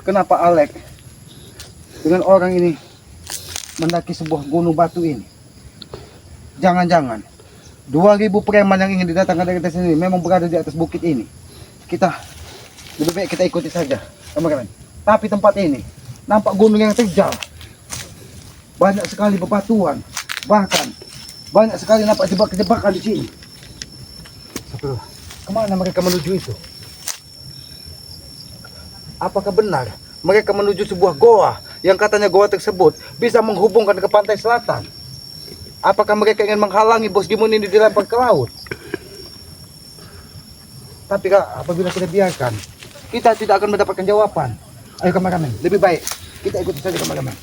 Kenapa Alek dengan orang ini mendaki sebuah gunung batu ini? Jangan-jangan 2000 preman yang ingin didatangkan dari atas ini memang berada di atas bukit ini. Kita lebih baik kita ikuti saja, teman-teman. Tapi tempat ini nampak gunung yang terjal. Banyak sekali bebatuan, bahkan banyak sekali nampak jebakan-jebakan di sini. Kemana mereka menuju itu? Apakah benar mereka menuju sebuah goa yang katanya goa tersebut bisa menghubungkan ke pantai selatan? Apakah mereka ingin menghalangi Bos Gimun ini dilempar ke laut? Tapi apabila kita biarkan, kita tidak akan mendapatkan jawaban. Ayo kameramen, lebih baik kita ikuti saja kameramen.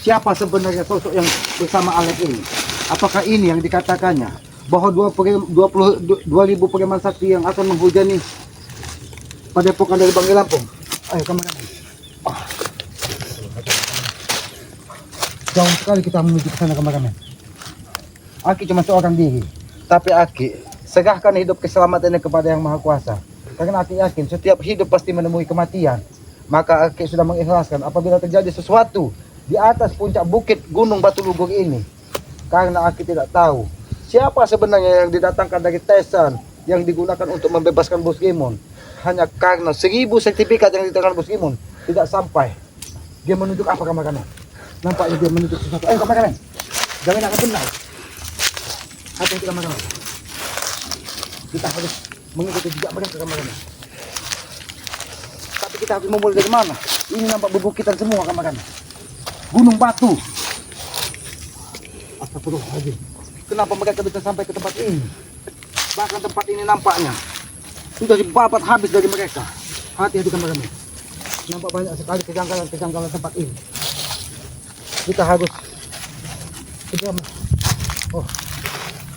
Siapa sebenarnya sosok yang bersama Alek ini? Apakah ini yang dikatakannya bahwa 20.000 preman sakti yang akan menghujani padepokan dari Banggai Lampung? Ayo kameramen. Jauh sekali kita menuju ke sana kameramen. Aki cuma seorang diri, tapi Aki serahkan hidup keselamatannya kepada Yang Maha Kuasa. Karena Aki yakin setiap hidup pasti menemui kematian. Maka Aki sudah mengikhlaskan apabila terjadi sesuatu di atas puncak bukit Gunung Batu Lugur ini. Karena Aki tidak tahu siapa sebenarnya yang didatangkan dari Tesan yang digunakan untuk membebaskan Bos Gimun. Hanya karena 1000 sertifikat yang ditekan Bos Gimun tidak sampai. Dia menunjuk apa kameramen? Nampaknya dia menunjuk sesuatu. Ayo kameramen, jangan akan benar. Hati-hati kameramen. Kita harus mengikuti jejak mereka kameramen. Tapi kita harus memulai dari mana? Ini nampak bebukitan semua kameramen. Gunung batu. Astagfirullahaladzim. Kenapa mereka bisa sampai ke tempat ini? Bahkan tempat ini nampaknya sudah dibabat habis dari mereka. Hati-hati kameramen. Nampak banyak sekali kejanggalan tempat ini. Kita harus segera. Oh,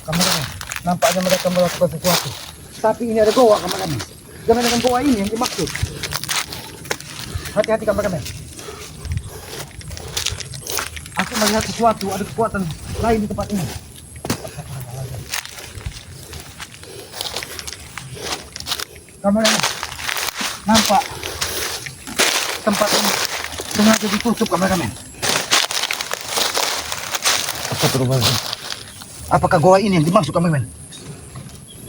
kameramen, nampaknya mereka melakukan sesuatu. Tapi ini ada goa kameramen. Jangan dengan goa ini yang dimaksud. Hati-hati kameramen. Aku melihat sesuatu, ada kekuatan lain di tempat ini. Kameramen, nampak tempat ini sengaja ditutup kameramen. Astagfirullahaladzim. Apakah goa ini yang dimaksud kameramen?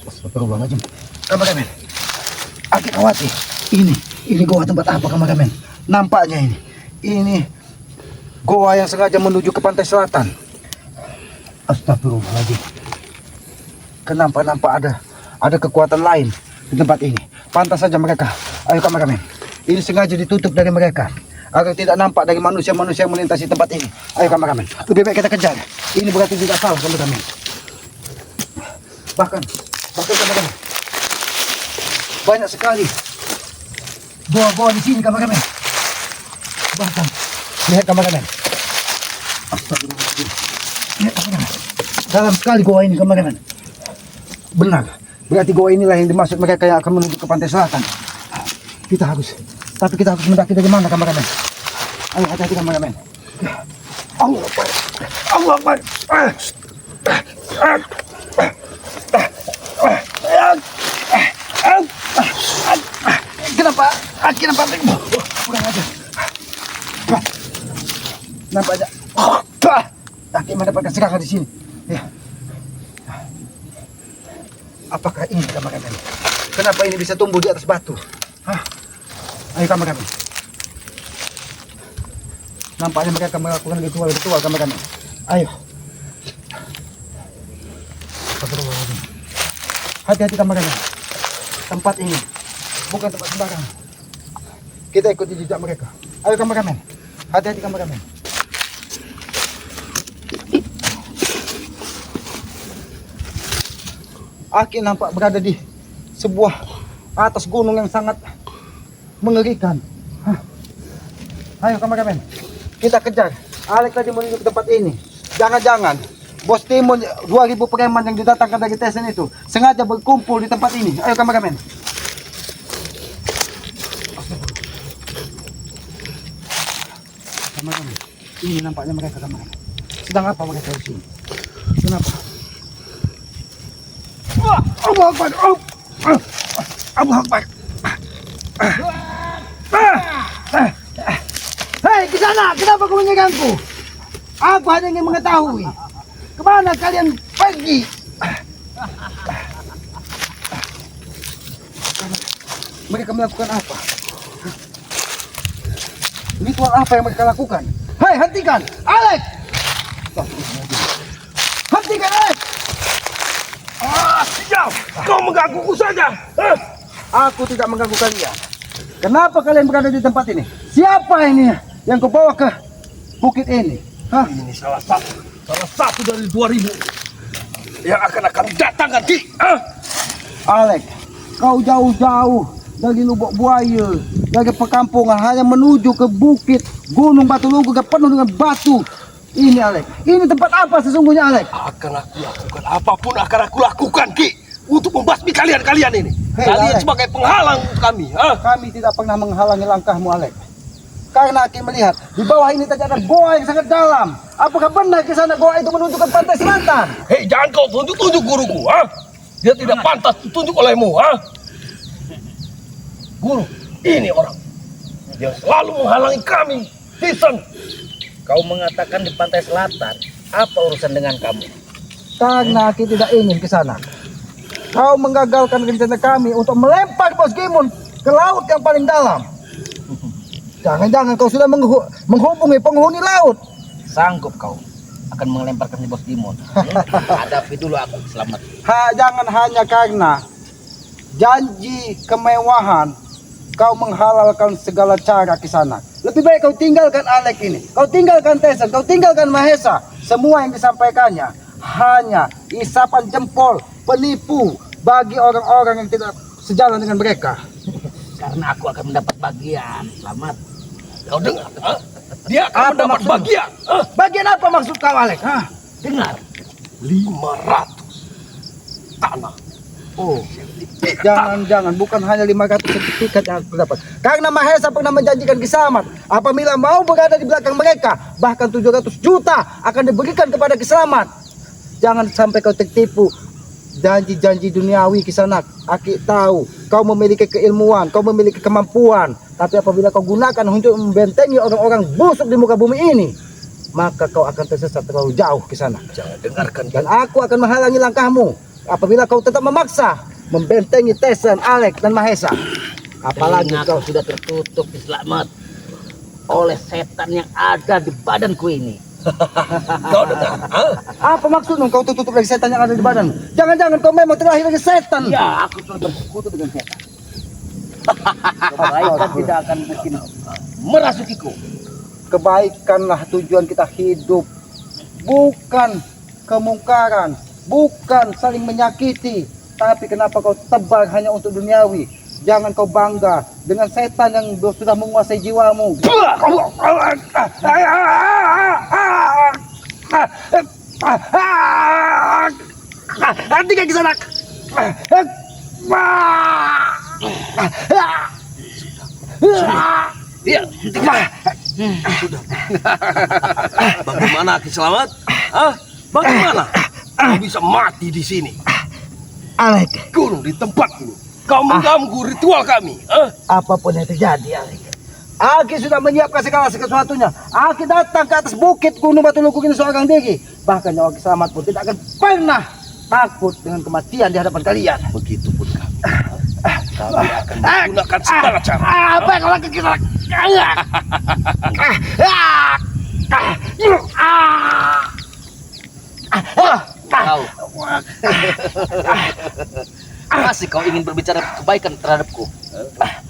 Astagfirullahaladzim. Kameramen, Aki khawatir. Ini goa tempat apa kameramen? Nampaknya ini goa yang sengaja menuju ke pantai selatan. Astagfirullahaladzim. Kenapa nampak ada kekuatan lain di tempat ini? Pantas saja mereka. Ayo kameramen, ini sengaja ditutup dari mereka agar tidak nampak dari manusia-manusia yang melintasi tempat ini. Ayo kameramen, lebih baik kita kejar. Ini berarti tidak salah kameramen. Bahkan kameramen, banyak sekali goa-goa di sini kameramen. Bahkan lihat kameramen. Astagfirullahaladzim. Lihat kameramen. Dalam sekali goa ini kameramen. Benar, berarti goa inilah yang dimaksud mereka yang akan menuju ke pantai selatan. Tapi kita harus mendaki dari mana kameramen? Ayo hati-hati kameramen. Allah Akbar. Allah Akbar. Kenapa? Kenapa? Kurang aja. Nampak aja. Aki mendapatkan serangan di sini. Ya. Apakah ini kameramen? Kenapa ini bisa tumbuh di atas batu? Ayo kameramen. Nampaknya mereka melakukan ritual kameramen. Ayo. Hati-hati kameramen. Tempat ini bukan tempat sembarangan. Kita ikuti jejak mereka. Ayo kameramen. Hati-hati kameramen. Aki nampak berada di sebuah atas gunung yang sangat mengerikan. Ayo kameramen, kita kejar. Alek tadi menuju ke tempat ini. Jangan-jangan Bos Timun 2000 preman yang didatangkan dari Tesan itu sengaja berkumpul di tempat ini. Ayo kameramen. Kameramen, ini nampaknya mereka kameramen. Sedang apa mereka di sini? Kenapa? Allah Akbar. Allah Akbar. Hei, ke sana, kenapa kau menyegangku? Aku hanya ingin mengetahui kemana kalian pergi. Mereka melakukan apa? Ritual apa yang mereka lakukan? Hei, hentikan! Alex! Hentikan, Alex! Sial! Kau menggangguku saja! Aku tidak mengganggu kalian. Kenapa kalian berada di tempat ini? Siapa ini yang kau bawa ke bukit ini? Hah? Ini salah satu dari 2000 yang akan datangkan Ki. Alex, kau jauh-jauh dari Lubuk Buaya, dari perkampungan hanya menuju ke bukit Gunung Batu Lugu yang penuh dengan batu. Ini Alex, ini tempat apa sesungguhnya Alex? Akan aku lakukan apapun akan aku lakukan Ki untuk membasmi kalian ini. Hei, Kalian Alex, sebagai penghalang kami. kami tidak pernah menghalangi langkahmu Alex. Karena Aki melihat di bawah ini ternyata goa yang sangat dalam. Apakah benar di sana goa itu menuju ke pantai selatan? Hei, jangan kau tunjuk-tunjuk guruku. Dia tidak pantas ditunjuk olehmu. Guru, ini orang yang selalu menghalangi kami. Tisan. Kau mengatakan di pantai selatan, apa urusan dengan kamu? Karena Aki tidak ingin ke sana. Kau menggagalkan rencana kami untuk melempar Bos Gimun ke laut yang paling dalam. Jangan-jangan kau sudah menghubungi penghuni laut. Sanggup kau akan melemparkan di Bos Gimun. Hadapi dulu aku, selamat. Jangan hanya karena janji kemewahan kau menghalalkan segala cara ke sana. Lebih baik kau tinggalkan Alex ini. Kau tinggalkan Tesan, kau tinggalkan Mahesa. Semua yang disampaikannya hanya isapan jempol penipu bagi orang-orang yang tidak sejalan dengan mereka. Karena aku akan mendapat bagian, selamat. Kau dengar? Dia akan mendapat maksudmu? bagian. Bagian apa maksud kau Alex? Dengar. 500 tanah. Oh, jangan-jangan bukan hanya 500 sertifikat yang aku dapat. Karena Mahesa pernah menjanjikan Kisamat apabila mau berada di belakang mereka, bahkan 700 juta akan diberikan kepada Kisamat. Jangan sampai kau tertipu janji-janji duniawi Kisanak. Aki tahu kau memiliki keilmuan, kau memiliki kemampuan, tapi apabila kau gunakan untuk membentengi orang-orang busuk di muka bumi ini, maka kau akan tersesat terlalu jauh Kisanak. Jangan dengarkan Dan aku akan menghalangi langkahmu apabila kau tetap memaksa membentengi Tesan, Alex, dan Mahesa. Apalagi Telingaku kau sudah tertutup, selamat, oleh setan yang ada di badanku ini. Kau dengar? apa maksudmu kau tutup dari setan yang ada di badan? Jangan-jangan kau memang terlahir dari setan. Ya, aku sudah bersekutu dengan setan. Kebaikan tidak akan mungkin merasukiku. Kebaikanlah tujuan kita hidup, bukan kemungkaran, bukan saling menyakiti. Tapi kenapa kau tebar hanya untuk duniawi? Jangan kau bangga dengan setan yang sudah menguasai jiwamu. Hentikan ke sana. Iya, sudah. Bagaimana Ki Selamat? Bagaimana? Kau bisa mati di sini? Alex, Guru di tempat ini. Kau mengganggu ritual kami. apapun yang terjadi, Alex, Aki sudah menyiapkan segala sesuatunya. Aki datang ke atas bukit Gunung Batu Lugu ini seorang diri. Bahkan nyawa Ki Selamat pun tidak akan pernah takut dengan kematian di hadapan kalian. Begitupun kami. Kami akan menggunakan segala cara. Apa yang kau lakukan kita? Kau masih kau ingin berbicara kebaikan terhadapku?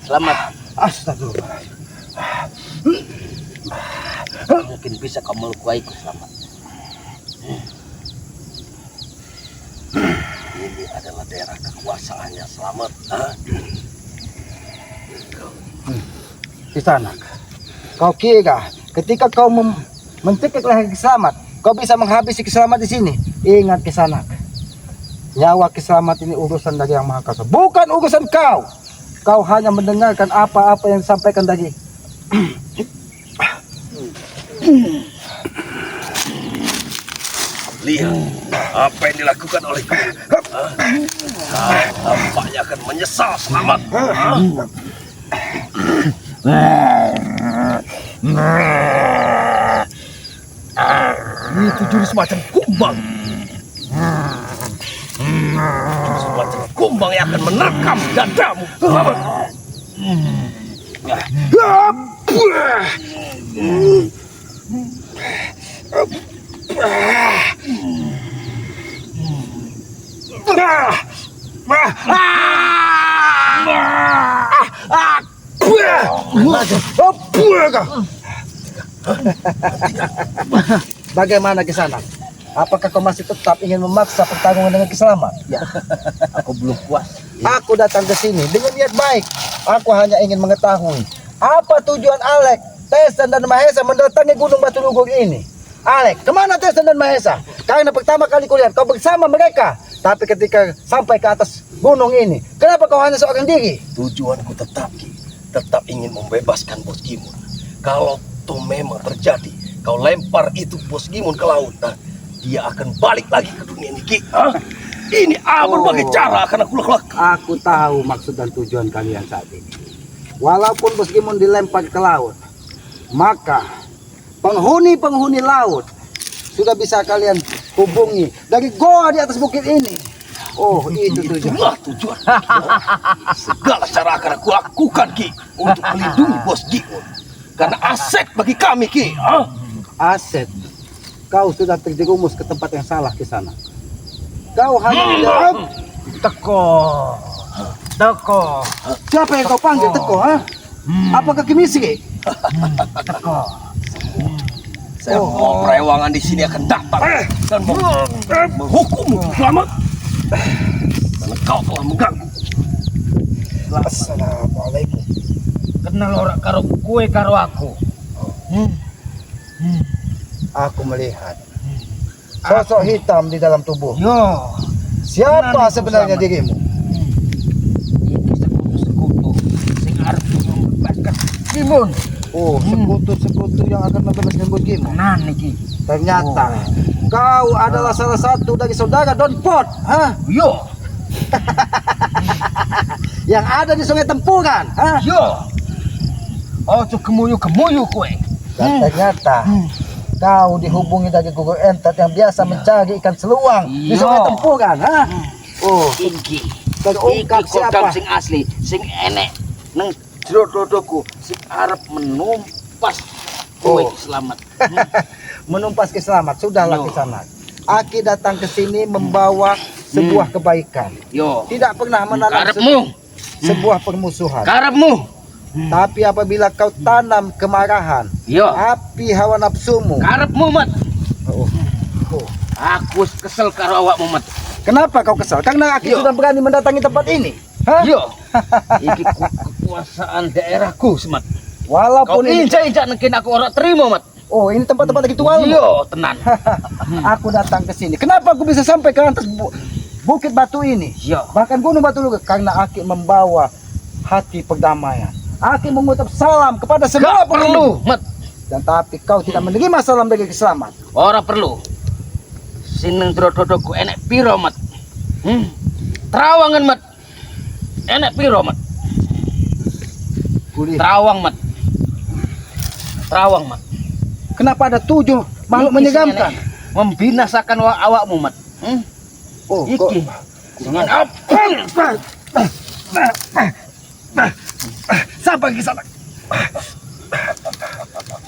Selamat. Astagfirullah. Mungkin bisa kau melukaiku, selamat. Ini adalah daerah kekuasaannya Selamat. Kisanak, kau kira ketika kau mencekik leher Ki Selamat, kau bisa menghabisi Ki Selamat di sini? Ingat Kisanak, nyawa Ki Selamat ini urusan dari Yang Maha Kuasa, bukan urusan kau. Kau hanya mendengarkan apa-apa yang disampaikan dari Lihat apa yang dilakukan oleh kau. Kau tampaknya akan menyesal Selamat. Itu jurus macam kumbang. Jurus macam kumbang yang akan menerkam dadamu. Bagaimana ke sana? Apakah kau masih tetap ingin memaksa pertarungan dengan Kiselamat? Ya, aku belum puas. Aku datang ke sini dengan niat baik. Aku hanya ingin mengetahui apa tujuan Alek, Tesan dan Mahesa mendatangi Gunung Batu Lugung ini. Alek, kemana Tesan dan Mahesa? Karena pertama kali kulihat kau bersama mereka. Tapi ketika sampai ke atas gunung ini, kenapa kau hanya seorang diri? Tujuanku tetap, Ki. Tetap ingin membebaskan Bos Gimun. Kalau itu memang terjadi, kau lempar itu Bos Gimun ke laut, nah, dia akan balik lagi ke dunia ini, Ki. Hah? Ini berbagai cara akan aku lakukan. Aku tahu maksud dan tujuan kalian saat ini. Walaupun Bos Gimun dilempar ke laut, maka penghuni-penghuni laut sudah bisa kalian hubungi dari goa di atas bukit ini. Oh, itu tujuan. Itulah tujuan. Segala cara akan aku lakukan, Ki, untuk melindungi Bos Gimun. Karena aset bagi kami, Ki. Hah? Aset, kau sudah terjerumus ke tempat yang salah di sana. Kau hanya menjawab Teko. Teko. Siapa yang kau panggil Teko? Ha? Apakah Kimisri? Teko. Saya mau perewangan di sini akan datang dan menghukummu selamat. Karena kau telah mengganggu. Assalamualaikum. Kenal orang karo kue karo aku. Aku melihat sosok hitam di dalam tubuh. Yo, Siapa sebenarnya dirimu? iki sekutu-sekutu sing arep membebaskan Gimun. Oh, sekutu-sekutu yang akan membebaskan Gimun. Tenan iki. Ternyata kau adalah salah satu dari saudara Don Pot, ha? Yo, Yang ada di Sungai Tempuran, ha? yo. Ojo gemuyu-gemuyu kue. Dan ternyata kau dihubungi dari Guru Entet yang biasa mencari ikan seluang di Iya. Sungai Tempuran, ha? Oh, Iki terungkap kodam siapa? sing asli, sing enek nang jero dodoku sing arep menumpas kowe Oh. selamat. Menumpas Kiselamat. Sudahlah Yo. Kiselamat. Aki datang ke sini membawa sebuah kebaikan. Yo, Tidak pernah menanam karepmu, sebuah permusuhan. karepmu. Tapi apabila kau tanam kemarahan, Yo, api hawa nafsumu. karepmu mat. Oh, oh. Aku wis kesel karo awakmu mat. Kenapa kau kesal? Karena Aki Yo. sudah berani mendatangi tempat ini. Hah? Yo, iki kekuasaan daerahku semat. Kau Walaupun ini, injak-injak nengkin aku ora terima mat. oh ini tempat-tempat ritual. Yo, tenan. Aku datang ke sini. Kenapa aku bisa sampai ke atas bukit batu ini? Yo, Bahkan gunung batu lugu, karena Aki membawa hati perdamaian. Aki mengucap salam kepada semua gak perlu mat. Dan tapi kau tidak menerima salam dari Kiselamat. Ora perlu. Sineng dodoku enek piro mat. Terawangan mat. Enek piro mat. Kulihat. Terawang mat. Terawang mat. Kenapa ada 7 makhluk Iki menyeramkan? sing enek membinasakan awakmu mat. Oh, Iki. Dengan Sampai ke sana.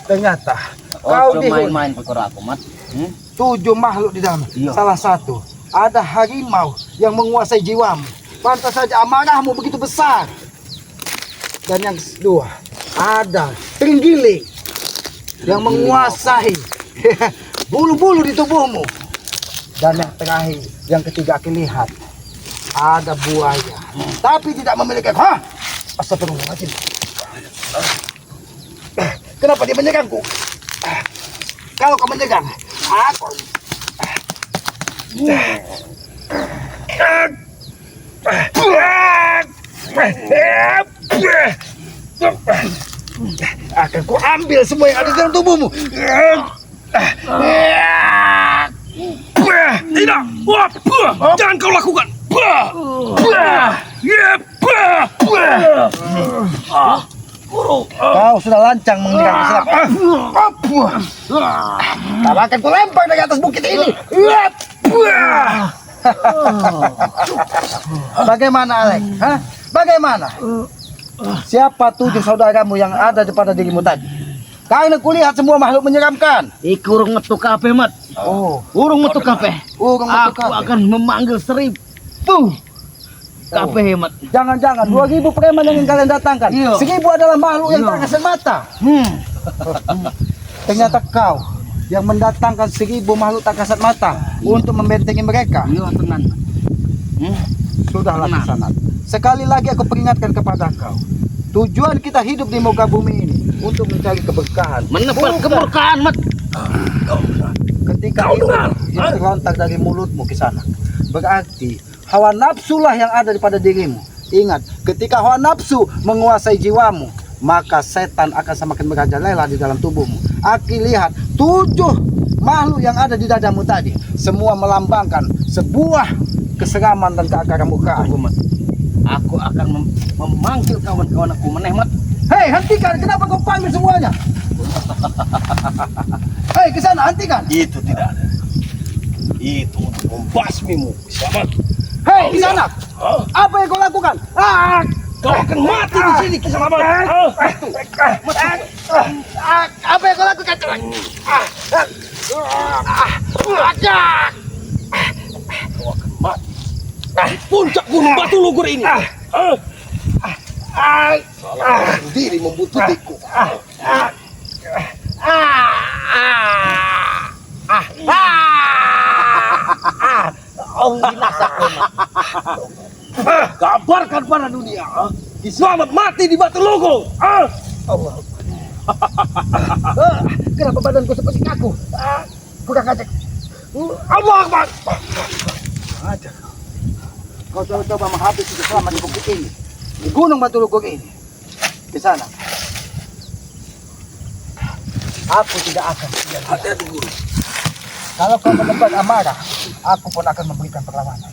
ternyata kau Ojo dihuni main-main perkara aku mat. 7 makhluk di dalam. Iya. Salah satu ada harimau yang menguasai jiwamu. Pantas saja amarahmu begitu besar. Dan yang kedua ada terenggiling yang menguasai bulu-bulu di tubuhmu. Dan yang terakhir, yang ketiga Aki lihat ada buaya, tapi tidak memiliki. Hah? Astagfirullahaladzim. Kenapa dia menyerangku? Kalau kau menyerang, aku akan ku ambil semua yang ada di dalam tubuhmu. Tidak. Wah, jangan kau lakukan. Guru. Kau sudah lancang mengejar keselamatan. Tak akan ku lempar dari atas bukit ini. Bagaimana, Alek? Hah? Bagaimana? Siapa 7 saudaramu yang ada pada dirimu tadi? Karena kulihat semua makhluk menyeramkan. Iku urung metu kape, Mat. Oh, Urung metu kape. urung metu Aku kape. akan memanggil 1000 kape, Mat. Jangan-jangan 2000 preman yang kalian datangkan. Iya. 1000 adalah makhluk yang tak kasat mata. Ternyata kau yang mendatangkan 1000 makhluk tak kasat mata untuk membentengi mereka. Iya, tenan. Sudahlah Tenang. Kisanat. Sekali lagi aku peringatkan kepada kau. Tujuan kita hidup di muka bumi ini untuk mencari keberkahan. Menebar Bukan keberkahan, Mat. ketika Kau itu dengar? yang terlontar dari mulutmu Kisanat. Berarti hawa nafsulah yang ada pada dirimu. Ingat, ketika hawa nafsu menguasai jiwamu, maka setan akan semakin merajalela di dalam tubuhmu. Aki lihat 7 makhluk yang ada di dadamu tadi, semua melambangkan sebuah keseraman dan keakramukaan. Tunggu, Mat. Aku akan memanggil kawan-kawan aku meneh, Mat. Hei, hentikan! Kenapa kau panggil semuanya? Hei, ke sana, hentikan! Itu tidak ada. Itu untuk membasmimu. Selamat. Hei, di sana! Apa yang kau lakukan? Kau akan mati di sini, Kiselamat. Apa yang kau lakukan? Kau akan mati. Di puncak gunung Batu Lugur ini. Salah sendiri membututiku. Oh, binasaku, Mat. Kabarkan pada dunia. Kiselamat mati di Batu Lugur. Allah. Kenapa badanku seperti kaku? Kurang ajar. Allah Akbar. Ajar. Kau coba menghabisi keselamatan di bukit ini, di gunung Batu Lugur ini. Di sana. Aku tidak akan tinggal. Hati-hati guru. Kalau kau menebar amarah, aku pun akan memberikan perlawanan.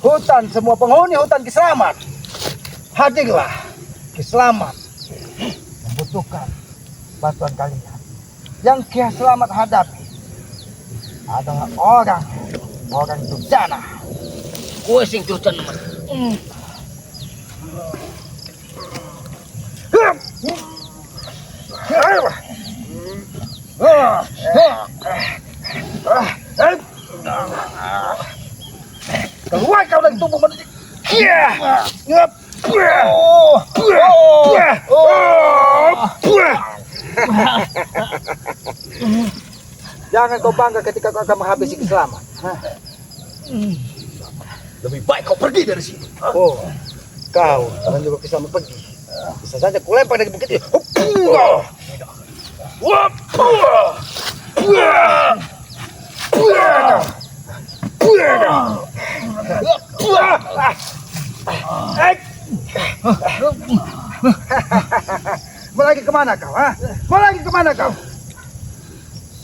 Hutan, semua penghuni hutan Kiselamat, hadirlah. Kiselamat membutuhkan bantuan kalian. Yang Kiselamat hadapi adalah orang durjana. Kowe sing durjana, Mat. Keluar kau dari tubuh manusia. Jangan kau bangga ketika kau akan menghabisi Kiselamat. Lebih baik kau pergi dari sini. Oh, kau jangan juga Kiselamat pergi. Bisa saja ku lempar dari bukit ini. Mau lagi kemana kau? Ha? Mau lagi kemana kau?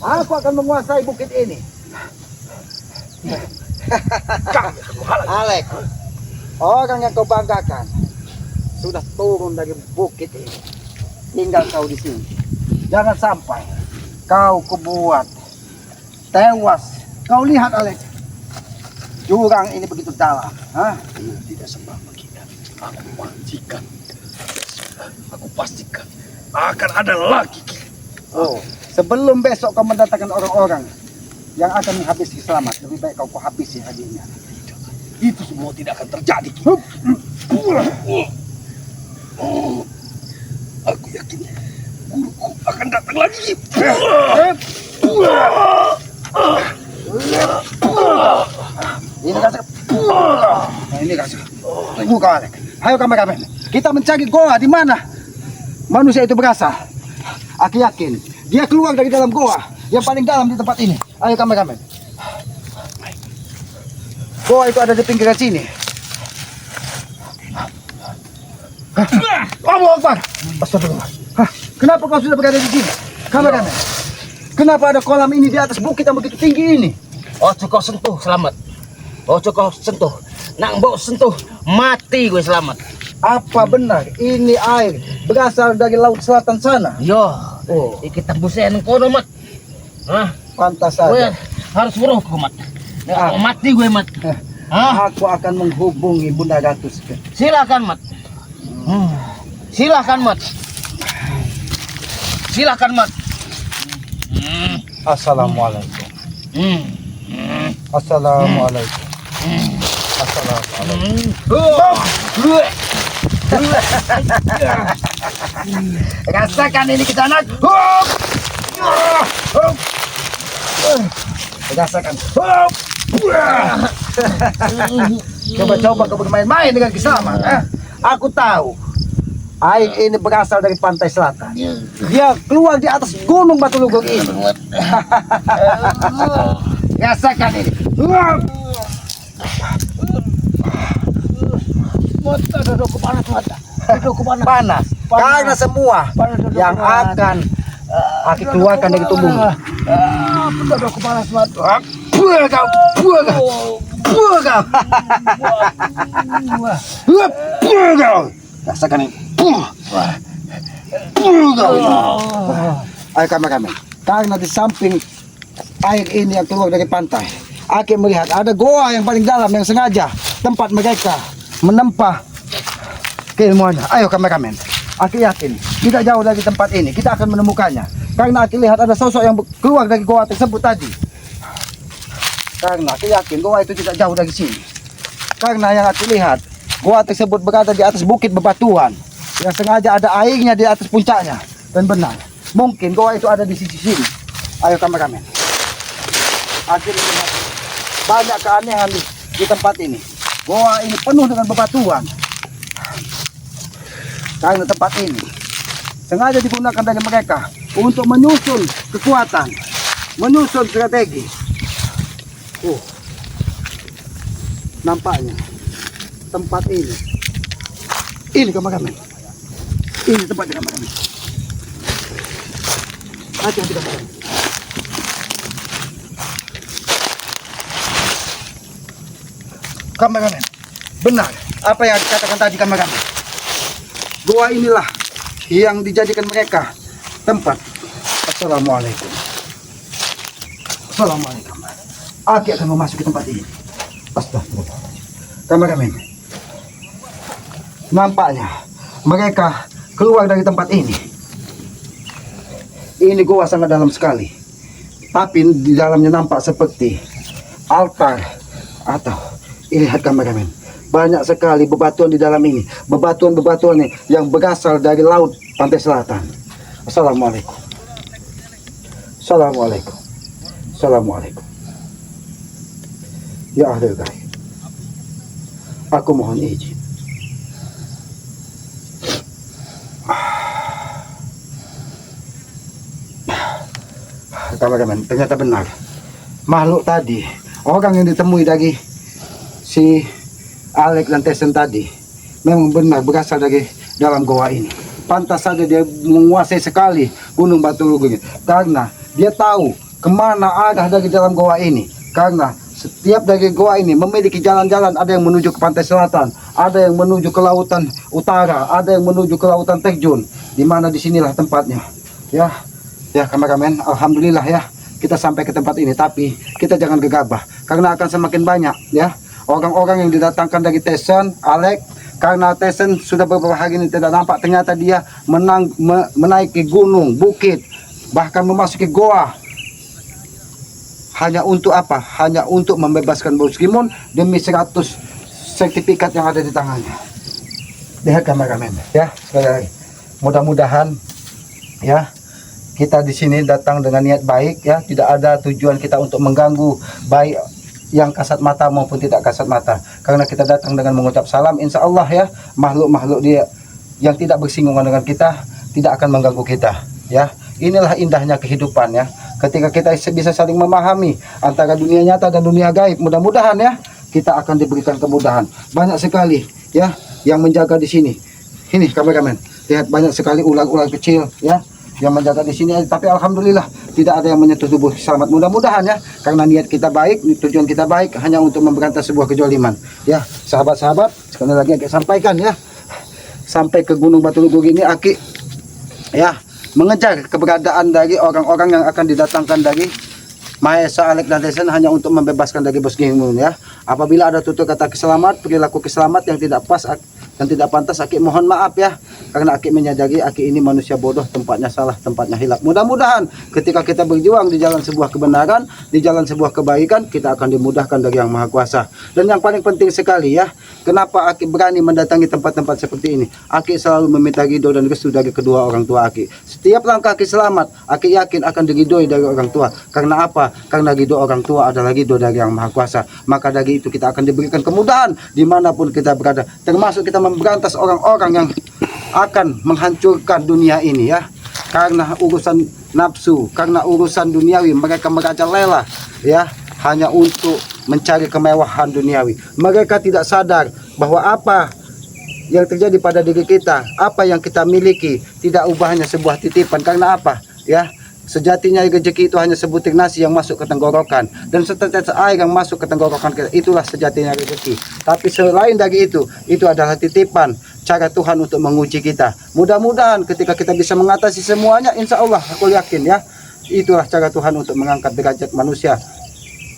Aku akan menguasai bukit ini. Alek, orang yang kau banggakan sudah turun dari bukit ini. Tinggal kau di sini. Jangan sampai kau kubuat tewas. Kau lihat, Alek, jurang ini begitu dalam. Hah? Ini tidak sembarangan kita. Aku pastikan akan ada lagi. Oh, sebelum besok kau mendatangkan orang-orang yang akan menghabisi Kiselamat, lebih baik kau habisi hadiahnya. Itu semua tidak akan terjadi. Aku yakin guruku akan datang lagi. Ini kasih. Nah, ini kasih. Tunggu kau, Alek. Ayo kameramen. Kita mencari goa di mana manusia itu berasal. Aku yakin dia keluar dari dalam goa yang paling dalam di tempat ini. Ayo kameramen. Goa itu ada di pinggiran sini. Allahu Akbar. Astagfirullah. Hah, kenapa kau sudah berada di sini? Kameramen. Kenapa ada kolam ini di atas bukit yang begitu tinggi ini? Oh, kau sentuh, Selamat. Ojo kau sentuh. Nak mbok sentuh, mati gue selamat. Apa benar ini air berasal dari laut selatan sana? Yo, Oh, kita busen kono mat. Hah, pantas gue saja. harus buruh ke mat. Ah. Mati gue mat. Hah? Aku akan menghubungi Bunda Ratu sekarang. Silakan mat. Silakan mat. Silakan mat. Assalamualaikum. Assalamualaikum. Assalamualaikum. Rasakan ini kisanak. Rasakan. Coba-coba kau bermain-main dengan Kisama. Aku tahu air ini berasal dari pantai selatan. Dia keluar di atas gunung Batu Lugong ini. Rasakan ini. Mata duduk ke panas mata. Duduk ke panas. Panas. Karena semua yang akan aku keluarkan dari tubuhmu. Duduk ke panas mata. Buah kau, buah kau, buah kau. Buah kau. Rasakan ini. Buah kau. Ayo kami. Karena di samping air ini yang keluar dari pantai, aku melihat ada goa yang paling dalam yang sengaja tempat mereka menempah keilmuannya. Ayo kameramen, aku yakin tidak jauh dari tempat ini kita akan menemukannya. Karena aku lihat ada sosok yang keluar dari goa tersebut tadi. Karena aku yakin goa itu tidak jauh dari sini. Karena yang aku lihat goa tersebut berada di atas bukit bebatuan yang sengaja ada airnya di atas puncaknya. Dan benar, mungkin goa itu ada di sisi sini. Ayo kameramen, aku lihat banyak keanehan di tempat ini. Goa ini penuh dengan bebatuan. Karena tempat ini sengaja digunakan dari mereka untuk menyusun kekuatan, menyusun strategi. Nampaknya tempat ini kameramen. Ini tempatnya kameramen. Hati-hati kameramen. Kameramen, benar apa yang dikatakan tadi kameramen. Goa inilah yang dijadikan mereka tempat. Assalamualaikum. Assalamualaikum. Aku akan memasuki tempat ini. Astagfirullahaladzim. Kameramen, nampaknya mereka keluar dari tempat ini. Ini goa sangat dalam sekali. Tapi di dalamnya nampak seperti altar atau lihat kameramen, banyak sekali bebatuan di dalam ini. Bebatuan ini yang berasal dari laut pantai selatan. Assalamualaikum. Assalamualaikum. Assalamualaikum. Ya ahlul gaib, aku mohon izin. Kameramen, ternyata benar. Makhluk tadi, orang yang ditemui dari si Alex dan Tesen tadi, memang benar berasal dari dalam goa ini. Pantas saja dia menguasai sekali Gunung Batu Lugong ini, karena dia tahu kemana arah dari dalam goa ini. Karena setiap dari goa ini memiliki jalan-jalan, ada yang menuju ke pantai selatan, ada yang menuju ke lautan utara, ada yang menuju ke lautan terjun, di mana disinilah tempatnya. Ya kameramen, alhamdulillah ya kita sampai ke tempat ini. Tapi kita jangan gegabah, karena akan semakin banyak ya orang-orang yang didatangkan dari Tesen, Alex. Karena Tesen sudah beberapa hari ini tidak nampak, ternyata dia menaiki gunung, bukit, bahkan memasuki goa. Hanya untuk apa? Hanya untuk membebaskan Bos Gimon demi 100 sertifikat yang ada di tangannya. Lihat kameramen ya, sekali lagi. Mudah-mudahan ya kita di sini datang dengan niat baik ya, tidak ada tujuan kita untuk mengganggu baik yang kasat mata maupun tidak kasat mata. Karena kita datang dengan mengucap salam, insya Allah ya makhluk-makhluk dia yang tidak bersinggungan dengan kita tidak akan mengganggu kita ya. Inilah indahnya kehidupan ya, ketika kita bisa saling memahami antara dunia nyata dan dunia gaib. Mudah-mudahan ya kita akan diberikan kemudahan. Banyak sekali ya yang menjaga di sini. Ini kameramen, lihat banyak sekali ular-ular kecil ya. yang menjaga di sini. Tapi alhamdulillah tidak ada yang menyentuh tubuh selamat. Mudah-mudahan ya, karena niat kita baik, tujuan kita baik hanya untuk memberantas sebuah kezaliman. Ya, sahabat-sahabat, sekali lagi Aki sampaikan ya, sampai ke Gunung Batu Lugur ini Aki ya mengejar keberadaan dari orang-orang yang akan didatangkan dari Mahesa Alek dan Desen hanya untuk membebaskan dari Bos Gimun ya. Apabila ada tutur kata keselamat, perilaku keselamat yang tidak pas dan tidak pantas, Aki mohon maaf ya, karena Aki menyadari Aki ini manusia bodoh, tempatnya salah, tempatnya hilap. Mudah-mudahan ketika kita berjuang di jalan sebuah kebenaran, di jalan sebuah kebaikan, kita akan dimudahkan dari Yang Maha Kuasa. Dan yang paling penting sekali ya, kenapa Aki berani mendatangi tempat-tempat seperti ini? Aki selalu meminta ridho dan restu dari kedua orang tua Aki. Setiap langkah Aki selamat, Aki yakin akan diridhoi dari orang tua. Karena apa? Karena ridho orang tua adalah ridho dari Yang Maha Kuasa. Maka dari itu kita akan diberikan kemudahan dimanapun kita berada, termasuk kita memberantas orang-orang yang akan menghancurkan dunia ini ya, karena urusan nafsu, karena urusan duniawi. Mereka merajalela ya, hanya untuk mencari kemewahan duniawi. Mereka tidak sadar bahwa apa yang terjadi pada diri kita, apa yang kita miliki, tidak ubahnya sebuah titipan. Karena apa ya, sejatinya rezeki itu hanya sebutir nasi yang masuk ke tenggorokan, dan setetes air yang masuk ke tenggorokan kita, itulah sejatinya rezeki. Tapi selain dari itu adalah titipan, cara Tuhan untuk menguji kita. Mudah-mudahan ketika kita bisa mengatasi semuanya, insya Allah aku yakin ya, itulah cara Tuhan untuk mengangkat derajat manusia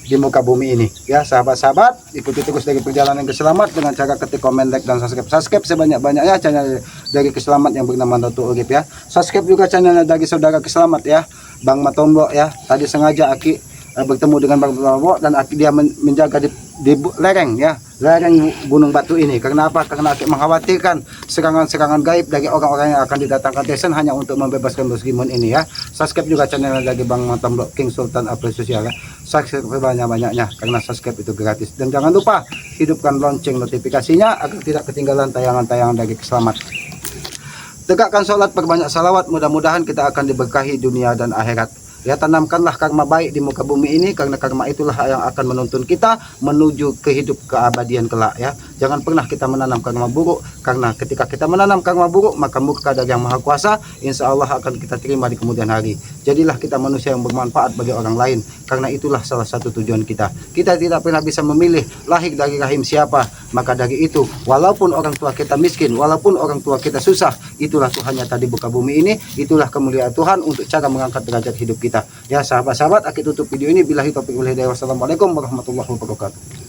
di muka bumi ini ya. Sahabat-sahabat, ikuti terus dari perjalanan keselamat dengan cara ketik komen, like, dan subscribe sebanyak-banyaknya channel dari keselamat yang bernama Datuk Urip ya. Subscribe juga channel dari saudara keselamat ya, Bang Matombo ya. Tadi sengaja Aki bertemu dengan Bang Matombo, dan Aki dia menjaga di lereng ya, lereng Gunung Batu ini. Karena apa? Karena Aki mengkhawatirkan serangan-serangan gaib dari orang-orang yang akan didatangkan Desen hanya untuk membebaskan Bos Gimun ini ya. Subscribe juga channel dari Bang Matombo King Sultan Upload Sosial ya. Subscribe sebanyak-banyaknya karena subscribe itu gratis. Dan jangan lupa hidupkan lonceng notifikasinya agar tidak ketinggalan tayangan-tayangan dari keselamat. Tegakkan sholat, perbanyak salawat, mudah-mudahan kita akan diberkahi dunia dan akhirat. Ya, tanamkanlah karma baik di muka bumi ini, karena karma itulah yang akan menuntun kita menuju ke hidup keabadian kelak ya. Jangan pernah kita menanam karma buruk, karena ketika kita menanam karma buruk, maka murka dari Yang Maha Kuasa insya Allah akan kita terima di kemudian hari. Jadilah kita manusia yang bermanfaat bagi orang lain, karena itulah salah satu tujuan kita. Kita tidak pernah bisa memilih lahir dari rahim siapa. Maka dari itu, walaupun orang tua kita miskin, walaupun orang tua kita susah, itulah Tuhannya tadi buka bumi ini, itulah kemuliaan Tuhan untuk cara mengangkat derajat hidup kita. Ya sahabat-sahabat, Aki tutup video ini. Billahi taufiq wal hidayah. Wassalamualaikum warahmatullahi wabarakatuh.